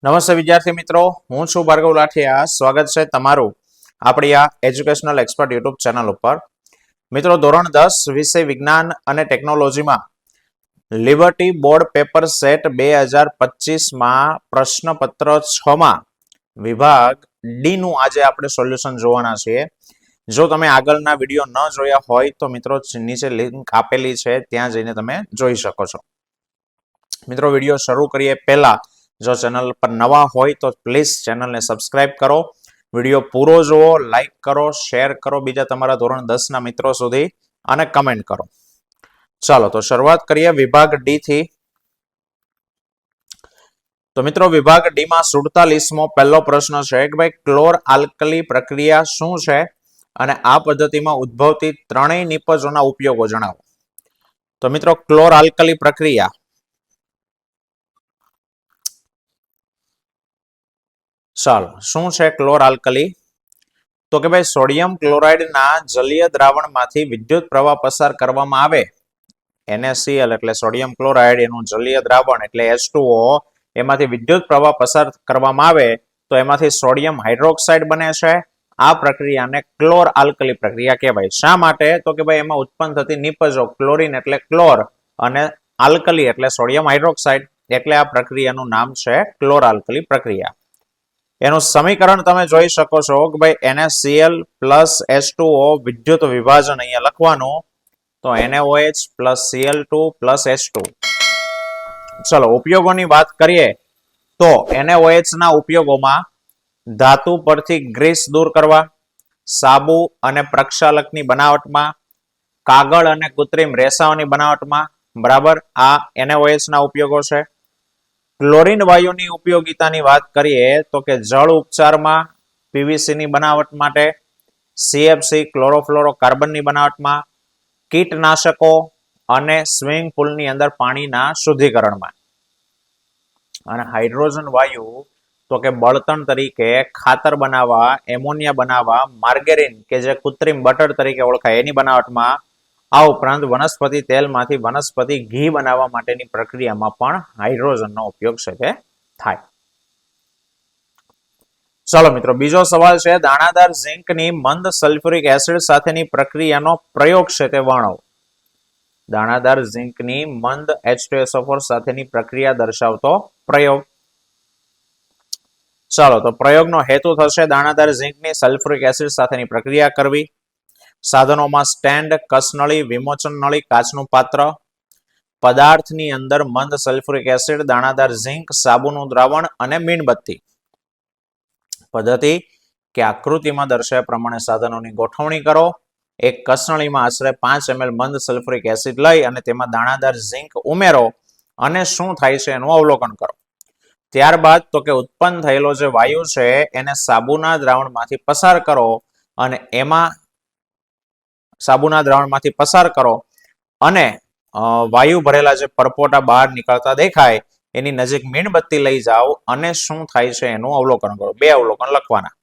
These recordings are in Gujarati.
નમસ્તે વિદ્યાર્થી મિત્રો, હું છું ભાર્ગવ લાઠિયા. સ્વાગત છે તમારું આપણી આ એજ્યુકેશનલ એક્સપર્ટ યુટ્યુબ ચેનલ ઉપર. મિત્રો, ધોરણ 10 વિષય વિજ્ઞાન અને ટેકનોલોજીમાં લિબર્ટી બોર્ડ પેપર સેટ 2025માં પ્રશ્નપત્ર 6માં વિભાગ ડી નું આજે આપણે સોલ્યુશન જોવાના છીએ. જો તમે આગળના વિડીયો ન જોયા હોય તો મિત્રો નીચે લિંક આપેલી છે, ત્યાં જઈને તમે જોઈ શકો છો. મિત્રો, વિડીયો શરૂ કરીએ પહેલા જો ચેનલ પર નવા હોય તો પ્લીઝ ચેનલને સબસ્ક્રાઇબ કરો, વિડીયો પૂરો જુઓ, લાઈક કરો, શેર કરો બીજા તમારા ધોરણ 10 ના મિત્રો સુધી અને કમેન્ટ કરો. ચાલો તો શરૂઆત કરીએ વિભાગ ડી થી. તો મિત્રો, વિભાગ ડી માં 47મો પહેલો પ્રશ્ન છે કે ભાઈ ક્લોર આલ્કલી પ્રક્રિયા શું છે અને આ પદ્ધતિમાં ઉદ્ભવતી ત્રણેય નિપજોના ઉપયોગો જણાવો. તો મિત્રો, ક્લોર આલ્કલી પ્રક્રિયા ચાલો શું છે ક્લોર આલ્કલી? તો કે ભાઈ સોડિયમ ક્લોરાઇડના જલીય દ્રાવણમાંથી વિદ્યુત પ્રવાહ પસાર કરવામાં આવે, NaCl એટલે સોડિયમ ક્લોરાઇડ, એનું જલીય દ્રાવણ એટલે H2O, એમાંથી વિદ્યુત પ્રવાહ પસાર કરવામાં આવે તો એમાંથી સોડિયમ હાઇડ્રોક્સાઇડ બને છે. આ પ્રક્રિયાને ક્લોર આલ્કલી પ્રક્રિયા કહેવાય. શા માટે? તો કે ભાઈ એમાં ઉત્પન્ન થતી નિપજો ક્લોરીન એટલે ક્લોર અને આલ્કલી એટલે સોડિયમ હાઇડ્રોક્સાઇડ, એટલે આ પ્રક્રિયાનું નામ છે ક્લોર આલ્કલી પ્રક્રિયા. એનું સમીકરણ તમે જોઈ શકો છો કે ભાઈ NaCl પ્લસ H2O વિદ્યુત વિભાજન અહીંયા લખવાનું, તો NaOH plus Cl2 plus H2. ચલો ઉપયોગોની વાત કરીએ તો NaOH ના ઉપયોગોમાં ધાતુ પરથી ગ્રીસ દૂર કરવા, સાબુ અને પ્રક્ષાલકની બનાવટમાં, કાગળ અને કૃત્રિમ રેસાઓની બનાવટમાં, બરાબર, આ NaOH ના ઉપયોગો છે. ક્લોરીન વાયુની ઉપયોગિતાની વાત કરીએ તો કે જળ ઉપચારમાં, PVC ની બનાવટ માટે, CFC ક્લોરોફ્લોરોકાર્બનની બનાવટમાં, કીટનાશકો અને સ્વિમિંગ પુલની અંદર પાણીના શુદ્ધિકરણમાં. અને હાઇડ્રોજન વાયુ તો કે બળતણ તરીકે, ખાતર બનાવવા, એમોનિયા બનાવવા, માર્ગેરિન કે જે કૃત્રિમ બટર તરીકે ઓળખાય એની બનાવટમાં, આ ઉપરાંત વનસ્પતિ તેલમાંથી વનસ્પતિ ઘી બનાવવા માટેની પ્રક્રિયામાં પણ હાઇડ્રોજનનો ઉપયોગ છે તે થાય. ચાલો મિત્રો, બીજો સવાલ છે દાણાદાર ઝિંકની મંદ સલ્ફ્યુરિક એસિડ સાથેની પ્રક્રિયાનો પ્રયોગ છે તે વર્ણવો. દાણાદાર ઝિંકની મંદ H2SO4 સાથેની પ્રક્રિયા દર્શાવતો પ્રયોગ. ચાલો તો પ્રયોગનો હેતુ થશે દાણાદાર ઝિંકની સલ્ફ્યુરિક એસિડ સાથેની પ્રક્રિયા કરવી. સાધનોમાં સ્ટેન્ડ, કસનળી, વિમોચન નળી, કાચનું પાત્ર. પદાર્થની અંદર મંદ સલ્ફ્યુરિક એસિડ, દાણાદાર ઝિંક, સાબુનું દ્રાવણ અને મીણબત્તી. પદ્ધતિ કે આકૃતિમાં દર્શાવ્યા પ્રમાણે સાધનોની ગોઠવણી કરો. એક કસનળીમાં આશરે 5 ml મંદ સલ્ફ્યુરિક એસિડ લઈ અને તેમાં દાણાદાર ઝિંક ઉમેરો અને શું થાય છે એનું અવલોકન કરો. ત્યારબાદ તો કે ઉત્પન્ન થયેલો જે વાયુ છે એને સાબુના દ્રાવણમાંથી પસાર કરો અને એમાં સાબુના દ્રાવણમાંથી પસાર કરો અને વાયુ ભરેલા જે પરપોટા બહાર નીકળતા દેખાય એની નજીક મીણબત્તી લઈ જાઓ અને શું થાય છે એનું અવલોકન કરો. 2 અવલોકન લખવાના.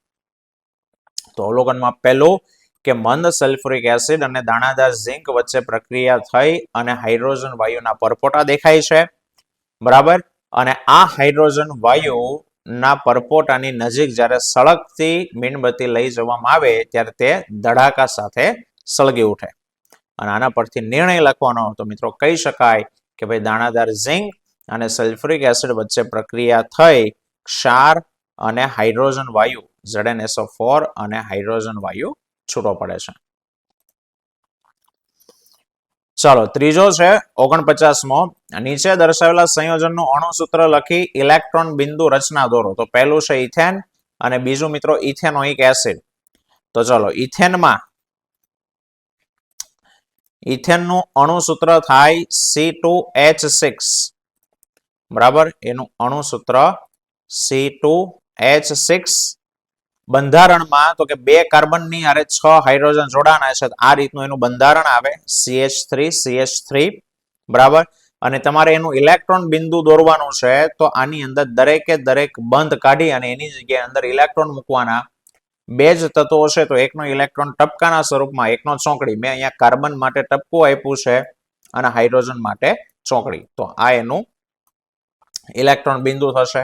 તો અવલોકનમાં પહેલું કે મંદ સલ્ફ્યુરિક એસિડ અને દાણાદાર ઝિંક વચ્ચે પ્રક્રિયા થઈ અને હાઇડ્રોજન વાયુના પરપોટા દેખાય છે, બરાબર. અને આ હાઇડ્રોજન વાયુ ના પરપોટાની નજીક જ્યારે સળગતી મીણબત્તી લઈ જવામાં આવે ત્યારે તે ધડાકા સાથે સળગી ઉઠે. અને આના પરથી નિર્ણય લખવાનો તો મિત્રો કહી શકાય કે ભાઈ દાણાદાર ઝિંક અને સલ્ફ્યુરિક એસિડ વચ્ચે પ્રક્રિયા થઈ ક્ષાર અને હાઇડ્રોજન વાયુ ZnSO4 અને હાઇડ્રોજન વાયુ છૂટો પડે છે. ચાલો ત્રીજો છે 49મો. નીચે દર્શાવેલા સંયોજનનું અણુસૂત્ર લખી ઇલેક્ટ્રોન બિંદુ રચના દોરો. તો પહેલું છે ઇથેન અને બીજું મિત્રો ઇથેનોઇક એસિડ. તો ચાલો ઇથેનનું અણુસૂત્ર થાય C2H6, બરાબર, એનું અણુસૂત્ર C2H6. બંધારણમાં તો કે 2 કાર્બનની આરે 6 હાઇડ્રોજન જોડાણા છે, આ રીતનું એનું બંધારણ આવે CH3, બરાબર. અને તમારે એનું ઇલેક્ટ્રોન બિંદુ દોરવાનું છે તો આની અંદર દરેકે દરેક બંધ કાઢી અને એની જગ્યાએ અંદર ઇલેક્ટ્રોન મૂકવાના. 2 જ તત્વો છે તો એકનો ઇલેક્ટ્રોન ટપકાના સ્વરૂપમાં, એકનો ચોકડી. મેં અહીંયા કાર્બન માટે ટપકું આપ્યું છે અને હાઇડ્રોજન માટે ચોકડી. તો આ એનું ઇલેક્ટ્રોન બિંદુ થશે.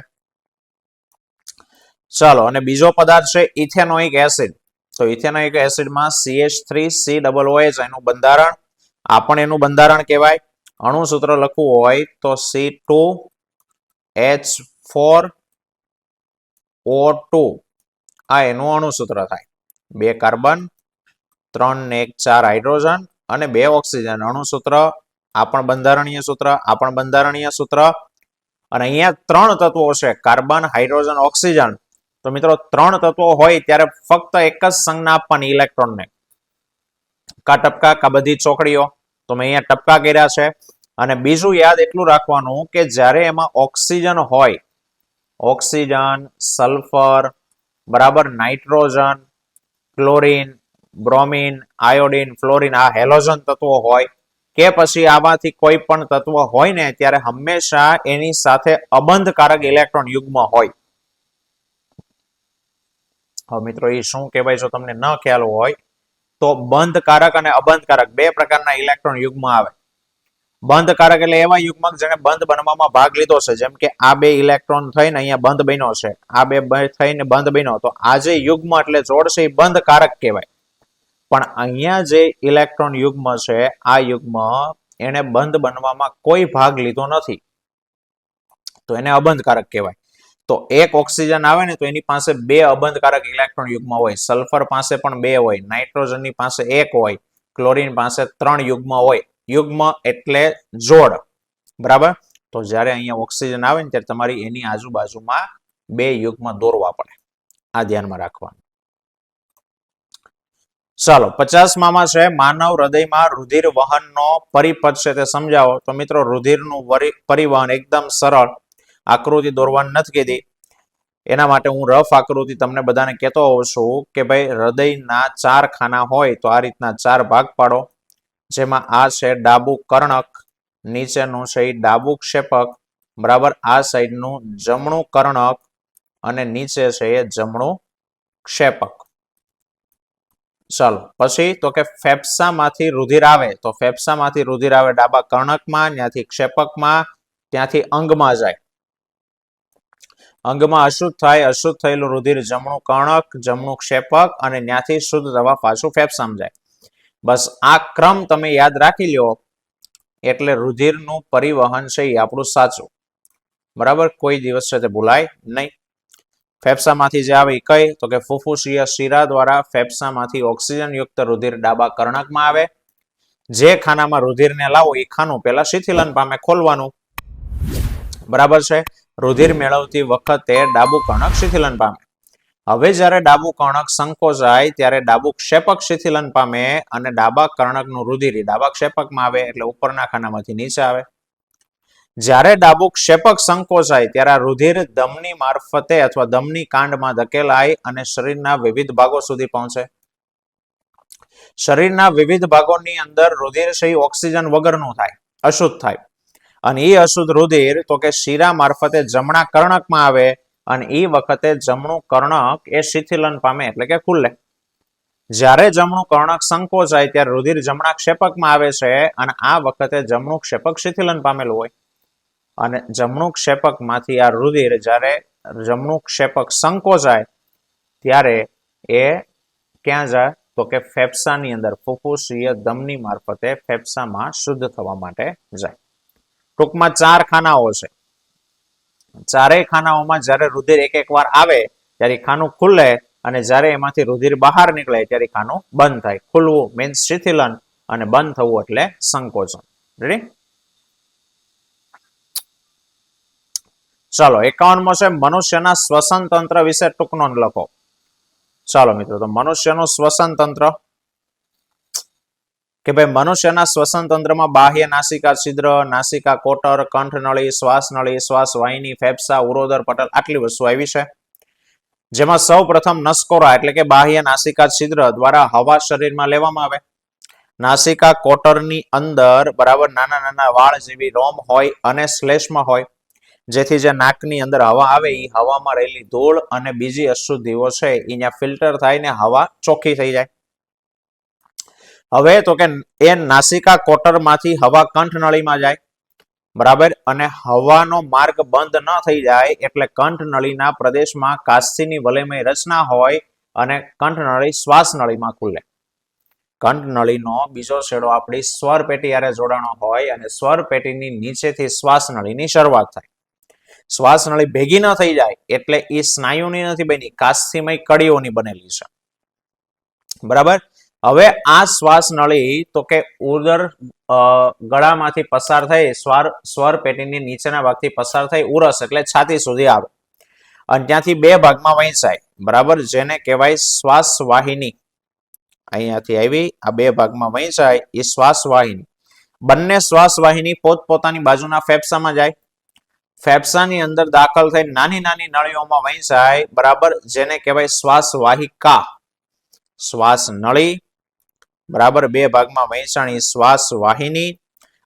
ચાલો, અને બીજો પદાર્થ છે ઇથેનોઇક એસિડ. તો ઇથેનોઇક એસિડમાં CH3COOH એનું બંધારણ, આ પણ એનું બંધારણ કહેવાય. અણુ સૂત્ર લખવું હોય તો C2H4O2 આ એનું અણુ સૂત્ર થાય. 2 કાર્બન, 3 ને 1 4 હાઇડ્રોજન અને 2 ઓક્સિજન. અણુ સૂત્ર, આ પણ બંધારણીય સૂત્ર, આ પણ બંધારણીય સૂત્ર. અને અહીંયા 3 તત્વો છે, કાર્બન, હાઇડ્રોજન, ઓક્સિજન. તો મિત્રો 3 તત્વો હોય ત્યારે ફક્ત એક જ સંજ્ઞા આપવાની ઇલેક્ટ્રોનને. કા ટપકા, કા બધી ચોકડીઓ. તો મેં અહીંયા ટપકા કર્યા છે. અને બીજું યાદ એટલું રાખવાનું કે જ્યારે એમાં ઓક્સિજન હોય, ઓક્સિજન, સલ્ફર, બરાબર, nitrogen, chlorine, bromine, iodine, fluorine, આ હેલોજન તત્વો હોય કે પછી આમાંથી કોઈ પણ તત્વ હોય ને ત્યારે હંમેશા એની સાથે અબંધકારક ઇલેક્ટ્રોન યુગ્મ હોય. હવે મિત્રો એ શું કહેવાય, જો તમને ન ખ્યાલ હોય તો બંધકારક અને અબંધકારક 2 પ્રકારના ઇલેક્ટ્રોન યુગ્મ આવે. બંધકારક એટલે એવા યુગ્મક જેને બંધ બનવામાં ભાગ લીધો છે, જેમ કે આ 2 ઇલેક્ટ્રોન થઈને અહીંયા બંધ બન્યો છે, આ 2 થઈને બંધ બન્યો, તો આ જે યુગ્મ એટલે જોડ છે એ બંધકારક કહેવાય. પણ અહીંયા જે ઇલેક્ટ્રોન યુગ્મ છે, આ યુગ્મ એને બંધ બનવામાં કોઈ ભાગ લીધો નથી, તો એને અબંધકારક કહેવાય. તો એક ઓક્સિજન આવે ને તો એની પાસે 2 અબંધકારક ઇલેક્ટ્રોન યુગ્મ હોય, સલ્ફર પાસે પણ 2 હોય, નાઇટ્રોજનની પાસે 1 હોય, ક્લોરીન પાસે 3 યુગ્મ હોય. યુગ્મ એટલે જોડ, બરાબર. તો જ્યારે અહીંયા ઓક્સિજન આવે ને ત્યારે તમારી એની આજુબાજુમાં 2 યુગ્મ દોરવા પડે, આ ધ્યાનમાં રાખવાનું. ચાલો, 50માં છે માનવ હૃદયમાં રુધિર વહનનો પરિપથ છે તે સમજાવો. તો મિત્રો રુધિરનું પરિવહન એકદમ સરળ, આકૃતિ દોરવાની નથી કીધી, એના માટે હું રફ આકૃતિ તમને બધાને કહેતો હોઉં છું કે ભાઈ હૃદયના 4 ખાના હોય તો આ રીતના 4 ભાગ પાડો, જેમાં આ છે ડાબુ કર્ણક, નીચેનું છે ડાબુ ક્ષેપક, બરાબર, આ સાઈડનું જમણું કર્ણક અને નીચે છે એ જમણું ક્ષેપક. ચાલો, પછી તો કે ફેફસામાંથી રુધિર આવે, તો ફેફસામાંથી રુધિર આવે ડાબા કર્ણકમાં, ત્યાંથી ક્ષેપકમાં, ત્યાંથી અંગમાં જાય. અંગમાં અશુદ્ધ થાય, અશુદ્ધ થયેલું રુધિર જમણું કર્ણક, જમણું ક્ષેપક અને ત્યાંથી શુદ્ધ થવા પાછું ફેફસામાં જાય. બસ આ ક્રમ તમે યાદ રાખી લ્યો એટલે રુધિરનું પરિવહન છે એ આપણું સાચું, બરાબર, કોઈ દિવસ છે તે ભૂલાય નહીં. ફેફસામાંથી જે આવે કઈ, તો કે ફુફુસીય શિરા દ્વારા ફેફસામાંથી ઓક્સિજન યુક્ત રુધિર ડાબા કર્ણકમાં આવે. જે ખાનામાં રુધિરને લાવો એ ખાનું પહેલા શિથિલન પામે, ખોલવાનું, બરાબર છે. રુધિર મેળવતી વખતે ડાબુ કર્ણક શિથિલન પામે. હવે જ્યારે ડાબુ કર્ણક સંકોચાય ત્યારે ડાબુ ક્ષેપક શિથિલન પામે અને ડાબા કર્ણકનું રુધિર ડાબા ક્ષેપકમાં આવે, એટલે ઉપરના ખાનામાંથી નીચે આવે. જ્યારે ડાબુ ક્ષેપક સંકોચાય ત્યારે રુધિર ધમની મારફતે અથવા ધમની કાંડમાં ધકેલાય અને શરીરના વિવિધ ભાગો સુધી પહોંચે. શરીરના વિવિધ ભાગોની અંદર રુધિર છે ઓક્સિજન વગરનું થાય, અશુદ્ધ થાય. અને એ અશુદ્ધ રુધિર તો કે શિરા મારફતે જમણા કર્ણકમાં આવે અને એ વખતે જમણું કર્ણક એ શિથિલન પામે, એટલે કે ખુલ્લે. જ્યારે જમણું કર્ણક સંકોચાય ત્યારે રુધિર જમણા ક્ષેપકમાં આવે છે અને આ વખતે જમણું ક્ષેપક શિથિલન પામેલું હોય. અને જમણું ક્ષેપકમાંથી આ રુધિર જ્યારે જમણું ક્ષેપક સંકોચાય ત્યારે એ ક્યાં જાય, તો કે ફેફસાની અંદર ફુફુસીય ધમની મારફતે ફેફસામાં શુદ્ધ થવા માટે જાય. ટૂંકમાં 4 ખાનાઓ છે. 4 ખાનાઓમાં જ્યારે રુધિર એક વાર આવે ત્યારે ખાનું ખુલે અને જ્યારે એમાંથી રુધિર બહાર નીકળે ત્યારે ખાનું બંધ થાય. ખુલવું મીન્સ શિથિલન અને બંધ થવું એટલે સંકોચન. રેડી? ચાલો, 51મો છે મનુષ્યના શ્વસન તંત્ર વિશે ટૂંક નોંધ લખો. ચાલો મિત્રો, તો મનુષ્યનું શ્વસન તંત્ર કે ભાઈ મનુષ્યના શ્વસન તંત્રમાં બાહ્ય નાસિકા છિદ્ર, નાસિકા કોટર, કંઠનળી, શ્વાસનળી, શ્વાસવાહિની, ફેફસા, ઉરોદર પટલ આટલી વસ્તુ આવી છે. જેમાં સૌ પ્રથમ નસકોરા એટલે કે બાહ્ય નાસિકા છિદ્ર દ્વારા હવા શરીરમાં લેવામાં આવે. નાસિકા કોટરની અંદર બરાબર નાના નાના વાળ જેવી રોમ હોય અને શ્લેષ્મ હોય, જેથી જે નાકની અંદર હવા આવે એ હવામાં રહેલી ધૂળ અને બીજી અશુદ્ધિઓ છે એ અહીંયા ફિલ્ટર થાય ને હવા ચોખ્ખી થઈ જાય. હવે તો કે એ નાસિકા કોટરમાંથી હવા કંઠનળીમાં જાય. બરાબર, અને હવાનો માર્ગ બંધ ન થઈ જાય એટલે કંઠનળીના પ્રદેશમાં કાસ્સીની વલયમય રચના હોય અને કંઠનળી શ્વાસ નળીમાં ખુલે. કંઠનળીનો બીજો છેડો આપણી સ્વર પેટી હારે જોડાણો હોય અને સ્વર પેટીની નીચેથી શ્વાસ નળીની શરૂઆત થાય. શ્વાસ નળી ભેગી ન થઈ જાય એટલે એ સ્નાયુની નથી બની, કાસ્સીમય કડીઓની બનેલી છે. બરાબર, હવે આ શ્વાસ નળી તો કે ઉદર ગળામાંથી પસાર થઈ સ્વર પેટીની નીચેના ભાગથી પસાર થઈ ઉરસ એટલે છાતી સુધી આવે અને ત્યાંથી બે ભાગમાં વહેંચાય. બરાબર, જેને કહેવાય શ્વાસ વાહિની. અહીંયાથી આવી આ બે ભાગમાં વહેંચાય એ શ્વાસ વાહિની. બંને શ્વાસ વાહિની પોતપોતાની બાજુના ફેફસામાં જાય. ફેફસાની અંદર દાખલ થઈ નાની નાની નળીઓમાં વહેંચાય. બરાબર, જેને કહેવાય શ્વાસ વાહિકા. શ્વાસ નળી બરાબર બે ભાગમાં વહેંચાણી શ્વાસ વાહિની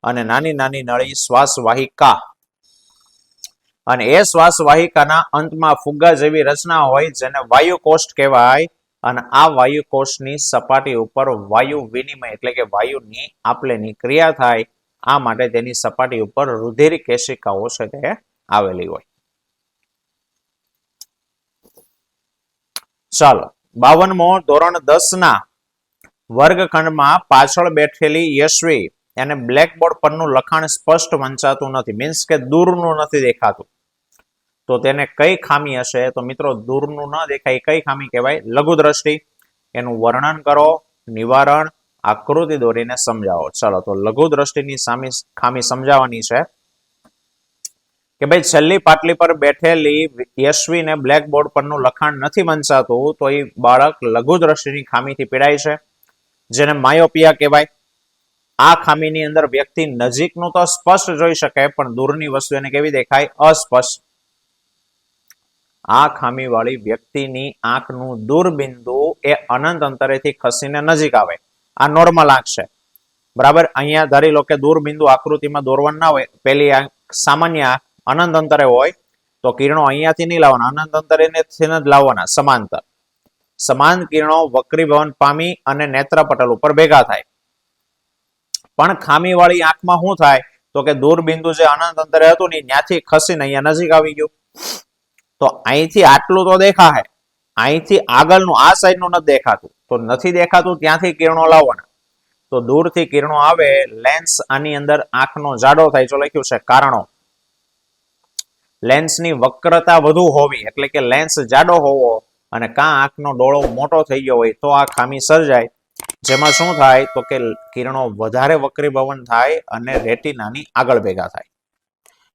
અને નાની નાની નળી શ્વાસ વાહિકા. અને એ શ્વાસ વાહિકાના અંતમાં ફુગ્ગા જેવી રચના હોય જેને વાયુકોષ્ઠ કહેવાય. અને આ વાયુકોષ્ઠની સપાટી ઉપર વાયુ વિનિમય એટલે કે વાયુની આપલેની ક્રિયા થાય. આ માટે તેની સપાટી ઉપર રુધિર કેશિકાઓ છે તે આવેલી હોય. ચાલો, 52મો ધોરણ 10 ના વર્ગખંડમાં પાછળ બેઠેલી યશવી અને બ્લેકબોર્ડ પરનું લખાણ સ્પષ્ટ વંચાતું નથી, મીન્સ કે દૂરનું નથી દેખાતું. તો તેને કઈ ખામી હશે? તો મિત્રો દૂરનું ન દેખાય કઈ ખામી કહેવાય? લઘુ દ્રષ્ટિ. એનું વર્ણન કરો, નિવારણ, આકૃતિ દોરીને સમજાવો. ચાલો, તો લઘુ દ્રષ્ટિની ખામી સમજાવવાની છે કે ભાઈ છેલ્લી પાટલી પર બેઠેલી યશવીને બ્લેકબોર્ડ પરનું લખાણ નથી વંચાતું, તો એ બાળક લઘુ દ્રષ્ટિની ખામીથી પીડાય છે, જેને માયોપિયા કહેવાય. આ ખામીની અંદર વ્યક્તિ નજીકનું તો સ્પષ્ટ જોઈ શકે પણ દૂરની વસ્તુ એને કેવી દેખાય? અસ્પષ્ટ. આ ખામી વાળી વ્યક્તિની આંખનું દૂરબિંદુ એ અનંત અંતરેથી ખસીને નજીક આવે. આ નોર્મલ આંખ છે. બરાબર, અહીંયા ધારી લો કે દૂરબિંદુ આકૃતિમાં દોરવાનું ના હોય. પેલી આંખ સામાન્ય આંખ અનંત અંતરે હોય તો કિરણો અહીંયાથી નહીં લાવવાના, અનંત અંતરેથી જ લાવવાના, સમાંતર. સમાન કિરણો વક્રીભવન પામી અને નેત્રપટલ ઉપર ભેગા થાય. પણ ખામી વાળી આંખમાં શું થાય? તો કે દૂરબિંદુ જે અનંત અંતરે હતું ને ત્યાંથી ખસીને અહીંયા નજીક આવી ગયું. તો અહીંથી આટલું તો દેખાય, અહીંથી આગળનું આ સાઈડનું નથી દેખાતું. તો નથી દેખાતું ત્યાંથી કિરણો લાવવાના. તો દૂરથી કિરણો આવે, લેન્સ આની અંદર આંખનો જાડો થાય. જો લખ્યું છે કારણો. લેન્સની વક્રતા વધુ હોવી એટલે કે લેન્સ જાડો હોવો અને કાં આંખનો ડોળો મોટો થઈ ગયો હોય તો આ ખામી સર્જાય. જેમાં શું થાય? તો કે કિરણો વધારે વક્રીભવન થાય અને રેટિનાની આગળ ભેગા થાય.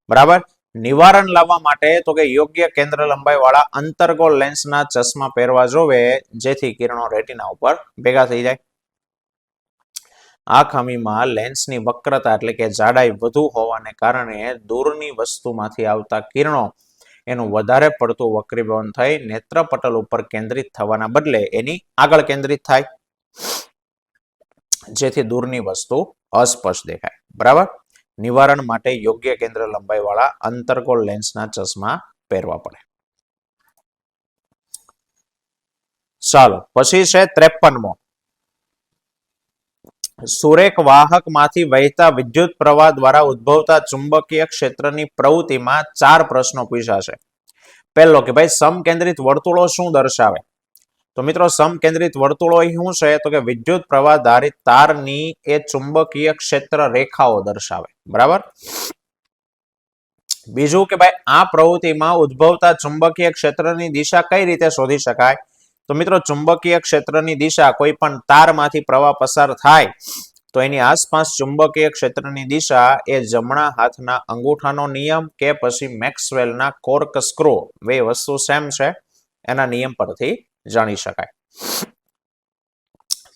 બરાબર, નિવારણ લાવવા માટે તો કે યોગ્ય કેન્દ્ર લંબાઈ વાળા અંતર્ગોળ લેન્સના ચશ્મા પહેરવા જોવે, જેથી કિરણો રેટિના ઉપર ભેગા થઈ જાય. આ ખામીમાં લેન્સની વક્રતા એટલે કે જાડાઈ વધુ હોવાને કારણે દૂરની વસ્તુમાંથી આવતા કિરણો એનું વધારે પડતું વક્રીભવન થઈ નેત્રપટલ ઉપર કેન્દ્રિત થવાના બદલે એની આગળ કેન્દ્રિત થાય, જેથી દૂરની વસ્તુ અસ્પષ્ટ દેખાય. બરાબર, નિવારણ માટે યોગ્ય કેન્દ્ર લંબાઈ વાળા અંતર્ગોળ લેન્સના ચશ્મા પહેરવા પડે. ચાલો, પછી છે 53મો. સુરેખ વાહક માંથી વહેતા વિદ્યુત પ્રવાહ દ્વારા ઉદ્ભવતા ચુંબકીય ક્ષેત્રની પ્રવૃત્તિમાં 4 પ્રશ્નો પૂછાશે. પહેલો કે ભાઈ સમકેન્દ્રિત વર્તુળો શું દર્શાવે? તો મિત્રો સમકેન્દ્રિત વર્તુળો શું છે? તો કે વિદ્યુત પ્રવાહ ધારિત તારની એ ચુંબકીય ક્ષેત્ર રેખાઓ દર્શાવે. બરાબર. બીજું કે ભાઈ આ પ્રવૃત્તિમાં ઉદ્ભવતા ચુંબકીય ક્ષેત્રની દિશા કઈ રીતે શોધી શકાય? તો મિત્રો ચુંબકીય ક્ષેત્રની દિશા કોઈ પણ તારમાંથી પ્રવાહ પસાર થાય તો એની આસપાસ ચુંબકીય ક્ષેત્રની દિશા એ જમણા હાથના અંગૂઠાનો નિયમ કે પછી મેક્સવેલના કોર્ક સ્ક્રૂ, બે વસ્તુ સેમ છે, એના નિયમ પરથી જાણી શકાય.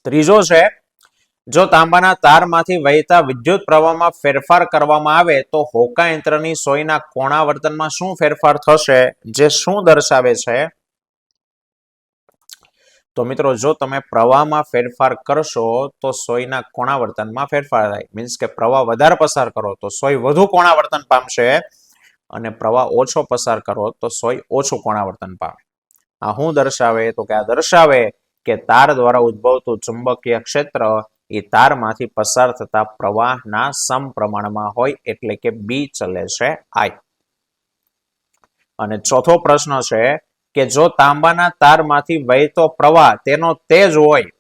ત્રીજો છે, જો તાંબાના તારમાંથી વહેતા વિદ્યુત પ્રવાહમાં ફેરફાર કરવામાં આવે તો હોકાયંત્રની સોયના કોણાવર્તનમાં શું ફેરફાર થશે, જે શું દર્શાવે છે? તો મિત્રો જો તમે પ્રવાહમાં ફેરફાર કરશો તો સોયના કોણાવર્તનમાં ફેરફાર થાય. મીન્સ કે પ્રવાહ વધારે પસાર કરો તો સોય વધુ કોણાવર્તન પામશે અને પ્રવાહ ઓછો પસાર કરો તો સોય ઓછું કોણાવર્તન પામે. આ શું દર્શાવે? તો કે આ દર્શાવે કે તાર દ્વારા ઉદ્ભવતું ચુંબકીય ક્ષેત્ર એ તારમાંથી પસાર થતા પ્રવાહના સમપ્રમાણમાં હોય એટલે કે બી ચલે છે આઈ. અને ચોથો પ્રશ્ન છે કે જો તાંબાના તારમાંથી વહેતો પ્રવાહ તેનો તેજ હોય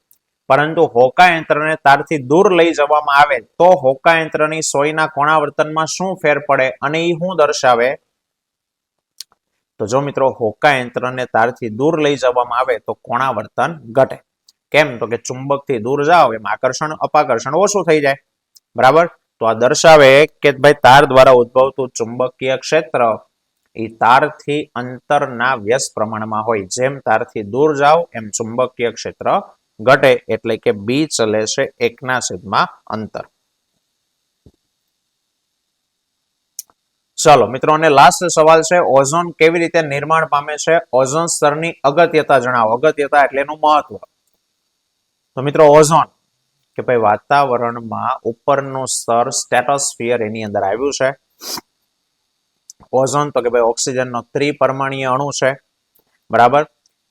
પરંતુ હોકાયંત્રને તારથી દૂર લઈ જવામાં આવે તો હોકાયંત્રની સોયના કોણાવર્તનમાં શું ફેર પડે અને એ શું દર્શાવે? તો જો મિત્રો હોકાયંત્રને તારથી દૂર લઈ જવામાં આવે તો કોણાવર્તન ઘટે. કેમ? તો કે ચુંબકથી દૂર જાઓ એમ આકર્ષણ અપાકર્ષણ ઓછું થઈ જાય. બરાબર? તો આ દર્શાવે કે ભાઈ તાર દ્વારા ઉદ્ભવતું ચુંબકીય ક્ષેત્ર એ તારથી અંતરના વ્યસ્ત પ્રમાણમાં હોય. જેમ તારથી દૂર જાઓ એમ ચુંબકીય ક્ષેત્ર ઘટે એટલે કે બી ચલે છે 1/, અંતર. ચાલો મિત્રો, અને લાસ્ટ સવાલ છે ઓઝોન કેવી રીતે નિર્માણ પામે છે? ઓઝોન સ્તરની અગત્યતા જણાવો. અગત્યતા એટલે એનું મહત્વ. તો મિત્રો ઓઝોન કે ભાઈ વાતાવરણમાં ઉપરનું સ્તર સ્ટ્રેટોસ્ફિયર એની અંદર આવ્યું છે. ઓઝોન તો કે ભાઈ ઓક્સિજનનો ત્રિપરમાણીય અણુ છે. બરાબર?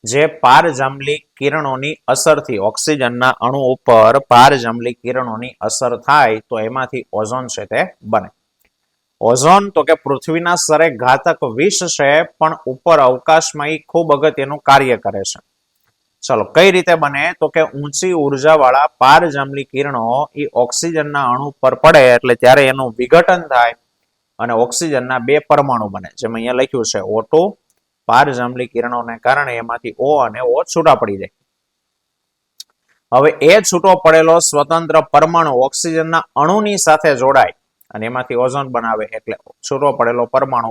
જે પારજાંબલી કિરણોની અસરથી ઓક્સિજનના અણુ ઉપર પારજાંબલી કિરણોની અસર થાય તો એમાંથી ઓઝોન છે તે બને. ઓઝોન તો કે પૃથ્વીના સ્તરે ઘાતક વિષ છે પણ ઉપર અવકાશમાં એ ખૂબ અગત્યનું કાર્ય કરે છે. ચલો, કઈ રીતે બને? તો કે ઊંચી ઉર્જા વાળા પારજાંબલી કિરણો એ ઓક્સિજનના અણુ પર પડે એટલે ત્યારે એનું વિઘટન થાય અને ઓક્સિજનના 2 પરમાણુ બને. જેમ અહીંયા લખ્યું છે O2. પારજાંબલી કિરણોને કારણે એમાંથી O અને O છૂટા પડી જાય. હવે એ છૂટો પડેલો સ્વતંત્ર પરમાણુ ઓક્સિજનના અણુની સાથે જોડાય અને એમાંથી ઓઝોન બનાવે. એટલે છૂટો પડેલો પરમાણુ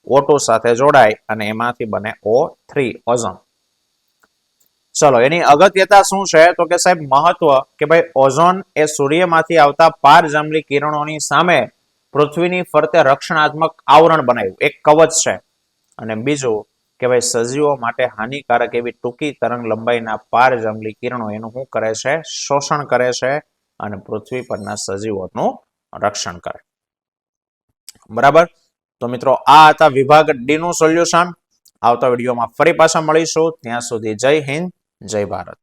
O2 સાથે જોડાય અને એમાંથી બને O3 ઓઝોન. ચલો, એની અગત્યતા શું છે? તો કે સાહેબ મહત્વ કે ભાઈ ઓઝોન એ સૂર્યમાંથી આવતા પારજાંબલી કિરણોની સામે પૃથ્વીની ફરતે રક્ષણાત્મક આવરણ બનાવ્યું, એક કવચ છે. અને બીજું કે ભાઈ સજીવો માટે હાનિકારક એવી ટૂંકી તરંગ લંબાઈના પારજાંબલી કિરણો એનું શું કરે છે? શોષણ કરે છે અને પૃથ્વી પરના સજીવોનું રક્ષણ કરે. બરાબર? તો મિત્રો આ હતા વિભાગ ડી નું સોલ્યુશન. આવતા વિડીયોમાં ફરી પાછા મળીશું. ત્યાં સુધી જય હિન્દ, જય ભારત.